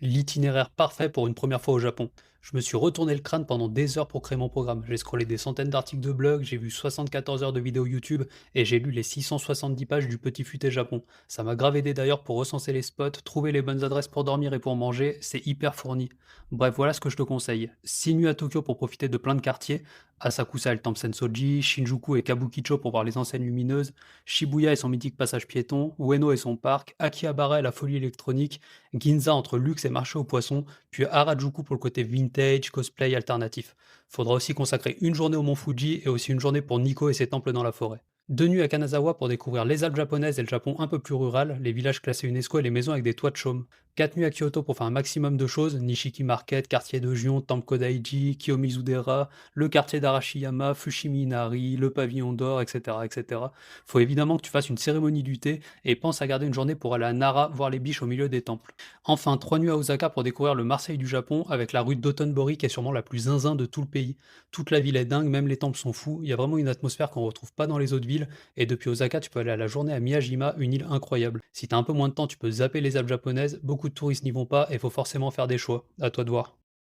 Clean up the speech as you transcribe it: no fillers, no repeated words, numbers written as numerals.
L'itinéraire parfait pour une première fois au Japon. Je me suis retourné le crâne pendant des heures pour créer mon programme. J'ai scrollé des centaines d'articles de blog, j'ai vu 74 heures de vidéos YouTube et j'ai lu les 670 pages du Petit Futé Japon. Ça m'a grave aidé d'ailleurs pour recenser les spots, trouver les bonnes adresses pour dormir et pour manger, c'est hyper fourni. Bref, voilà ce que je te conseille. 6 nuits à Tokyo pour profiter de plein de quartiers, Asakusa et le temple Sensoji, Shinjuku et Kabukicho pour voir les enseignes lumineuses, Shibuya et son mythique passage piéton, Ueno et son parc, Akihabara et la folie électronique, Ginza entre luxe et marché aux poissons, puis Harajuku pour le côté vintage, cosplay alternatif. Faudra aussi consacrer une journée au mont Fuji et aussi une journée pour Nikko et ses temples dans la forêt. 2 nuits à Kanazawa pour découvrir les Alpes japonaises et le Japon un peu plus rural, les villages classés UNESCO et les maisons avec des toits de chaume. 4 nuits à Kyoto pour faire un maximum de choses, Nishiki Market, quartier de Gion, Temple Kodaiji, Kiyomizu-dera, le quartier d'Arashiyama, Fushimi Inari, le pavillon d'or, etc., etc. Faut évidemment que tu fasses une cérémonie du thé et pense à garder une journée pour aller à Nara voir les biches au milieu des temples. Enfin, 3 nuits à Osaka pour découvrir le Marseille du Japon avec la rue d'Otonbori qui est sûrement la plus zinzin de tout le pays. Toute la ville est dingue, même les temples sont fous, il y a vraiment une atmosphère qu'on retrouve pas dans les autres villes et depuis Osaka, tu peux aller à la journée à Miyajima, une île incroyable. Si t'as un peu moins de temps, tu peux zapper les Alpes japonaises, beaucoup de touristes n'y vont pas et faut forcément faire des choix. À toi de voir.